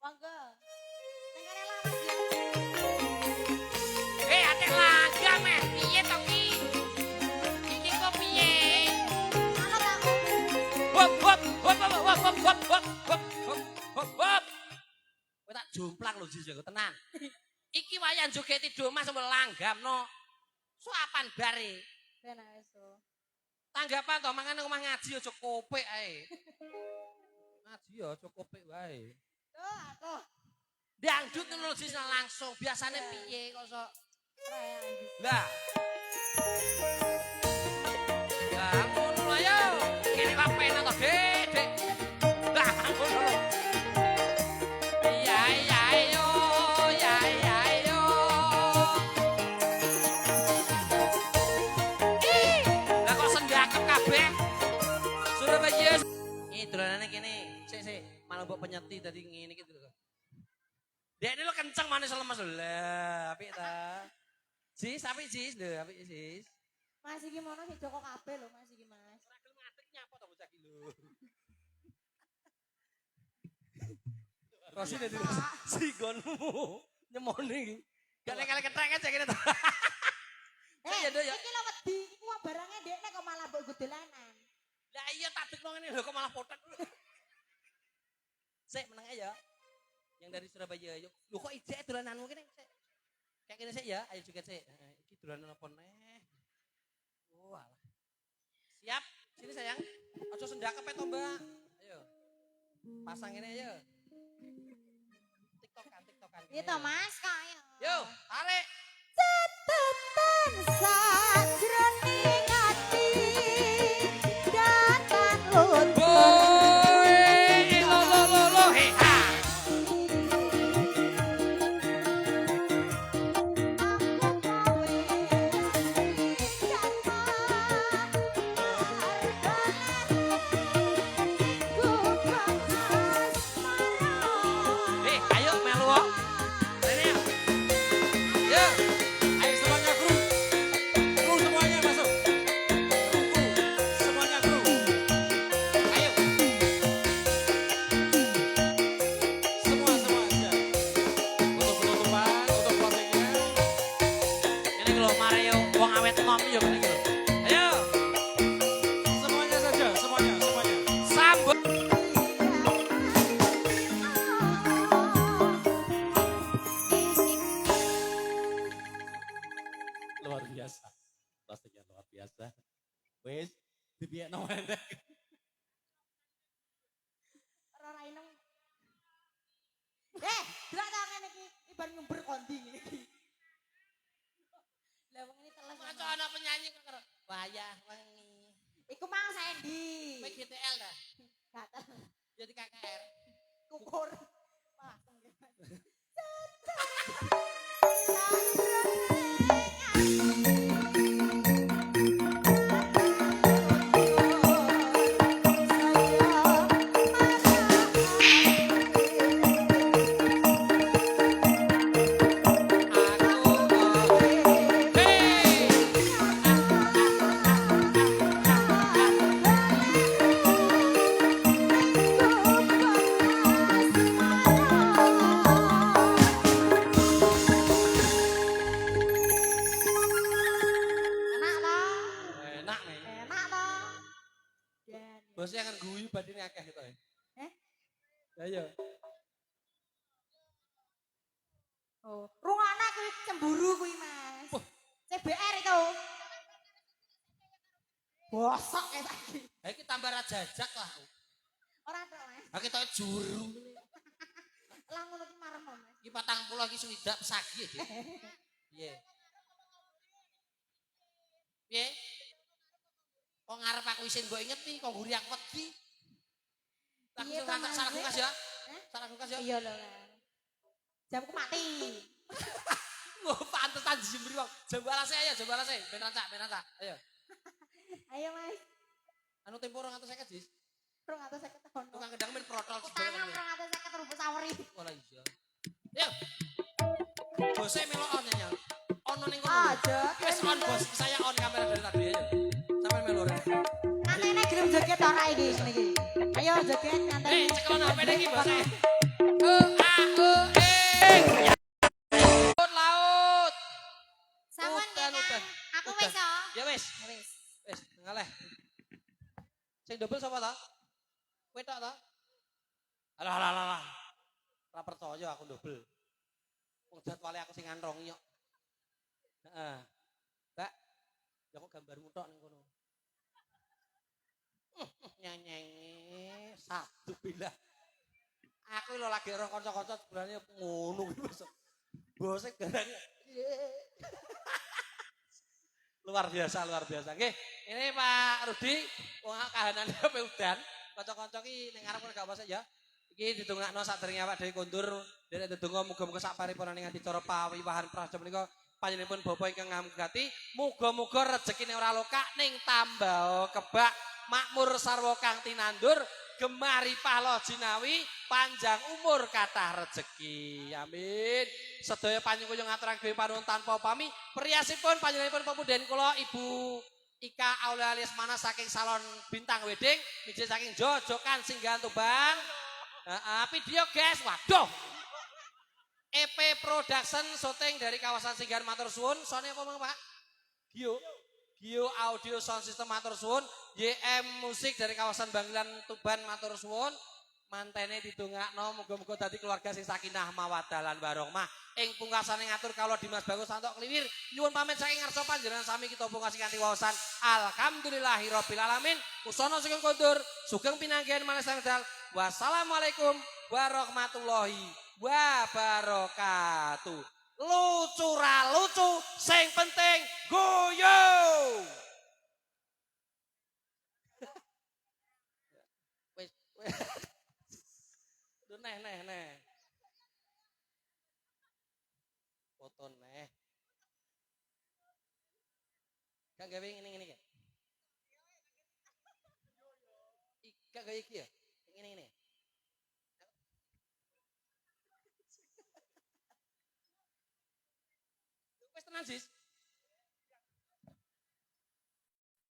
Monggo. Ning kene lah Mas. Atik laga meh. Piye to ki? Iki kok piye? Ana ta? Hop hop hop hop hop hop hop hop hop hop hop. Kowe tak jomplang lho Jis yo tenan. Iki wayan jogeti Domas sampe langgamno. Suapan bare. Ben aeso. Tanggapan to mangan nang omah ngaji aja kopek ae. Ngaji ya aja kopek wae. Tuh, aku. Dangdut ngono Jis langsung. Biasane piye kok sok Ora ya Andi. lah. Lah ngono lho ayo. Kene kok penak to, Dek. Lah ngono lho. Iya iya yo, ya ya yo. Lah kok sendakep kabeh. Surabaya. Dolanane kene. Sik, malah mbok penyeti tadi ngene iki lho. Dek ini lo kenceng manis lemes lah, apik ta. Sis, apik sis, lho, apik sis. Mas iki mono sing Joko kabeh lho Mas iki Mas. Ora gelem ngatik nyapa to bocah iki lho. Rosi dadi sigonmu nyemone iki. Gak nek kali ketrek aja kene to. Ya do ya. Iki lho wedi, iku wong barange ndekne kok malah mbok nggo dolanan. Lah iya tak dekno ngene lho kok malah potek. Sik meneng aja. Yang dari Surabaya yuk. Lho kok ijek dolananmu kene sik. Kayak kene sik ya, ayo juga sik. Iki dolanan apa neh? Oh alah. Siap. Sini sayang. Aja sendakep to, Mbak. Ayo. Pasang ini ayo. TikTokan. Iya to Mas, kaya. Yo, tarik. Catatan sajroning ati datang lutut. Boy, lo he ha. Ayo melu. Rene. Yo. Ayo semuanya kru. Kru semuanya masuk. Kru. Semuanya kru. Ayo. Semua aja. Untuk penutupan, untuk closingnya. Ini kalau Mario wong awet nom yo ngene iki lho. Ayo. Semuanya saja, semuanya. Sambut. Luar biasa. Pastinya luar biasa. Wes, dibiakno wae. Ora rainem. Delok ta ngene iki ibar nyumber kondi ngene iki. Lah wong ini teles. Maca ana penyanyi kok karo wayah wengi. Iku mang Sandy. Kowe GTL dah. Gatel. Jadi KKR. Kukur. Wah, enak toh? Enak nih. Enak toh? Dan Bosnya akan guyu badine akeh gitu ya. Ayo. oh, rungokno kuwi cemburu kuwi, Mas. Wah. CBR itu. Bosok kayak tadi. Ha iki tambah ra jajak lah. Ora tok, Mas. Ha kita juru. Lah ngono ki marem, Mas. Iki 40 iki swidak pesagi ya, Dik. Piye? Piye? Kok ngarep aku isin mbok ingeti, kok nguri aku wedi. Tak Piye langsung to, ngantek Mas? salah kukas ya. Hah? Salah kukas ya. Iya lho, Mas. Jamku mati. Wah, pantesan jembri wong. Jambalase ayo, jambalase. Ben rancak. Ayo. Ayo, Mas. Anu tempo 250 Jis. 250 tahun. Tukang gedang men protol Utangnya jebol. 250 rumput saweri. Ora iya. Yo. Bose melok nyanyi. Ono ning kono. Aja. Wis on bos, saya on kamera dari tadi aja. Sampai melu rek. Katene gelem joget ora iki sini iki. Ayo joget nganten. Cekelon HP iki bos. Laut, laut. Sampun Udan, nggih, udan. Kang. Aku Udan. wis oh. Ya wis, Wis. wis ngaleh. Sing double sapa ta? Kowe tok ta? Alah alah alah. Ora percaya aku double. Wong jadwale aku sing ngantongi kok. Heeh. Mbak, ya kok gambarmu tok ning kono. Nyanyi satu bila. Aku lho lagi roh kanca-kanca sebenarnya ngono kuwi bos. Bose garang. Luar biasa, luar biasa. Nggih, ini Pak Rudi, wong kahanane ape udan. Kanca-kanca ki ning ngarep gak apa ya. Iki didongakno sadèrèngé awak dhewe kondur, derek ndedonga muga-muga sak paripurna ing acara pawiwahan praja menika panjenenganipun Bapak ingkang ngamgati, muga-muga rezekine ora lokak ning tambah kebak makmur sarwa kang tinandur, gemari pahla jinawi, panjang umur kathah rezeki. Amin. Sedaya panjenengan ngaturaken dewe panuwun tanpa pami, periyasipun panjenenganipun pepundhen kula Ibu Ika Aulia Lesmana saking salon Bintang Wedding, mijil saking Jojokan Singgahan Tuban. Video guys, waduh. EP Production syuting dari kawasan Singgahan matur suwun. Sone apa Mang Pak? Gio Audio Sound System matur suwun. YM Musik dari kawasan Banglan Tuban matur suwun. Mantene didongakno muga-muga dadi keluarga sing sakinah mawaddah lan warahmah. Ing pungkasane ngatur kawula Dimas Bagus Santok Kliwir nyuwun pamit saking ngarsa panjenengan sami kita pungkasi kanthi wawasan alhamdulillahirabbil alamin. Usana sugeng kondur, sugeng pinanggihan malih sangdal. Wassalamualaikum warahmatullahi wabarakatuh. Lucu ra lucu, sing penting guyu. Wis neh. Foto neh. Kak gawe ngene-ngene iki. Kak gawe iki ya. Ngene-ngene. Wis tenan, Sis.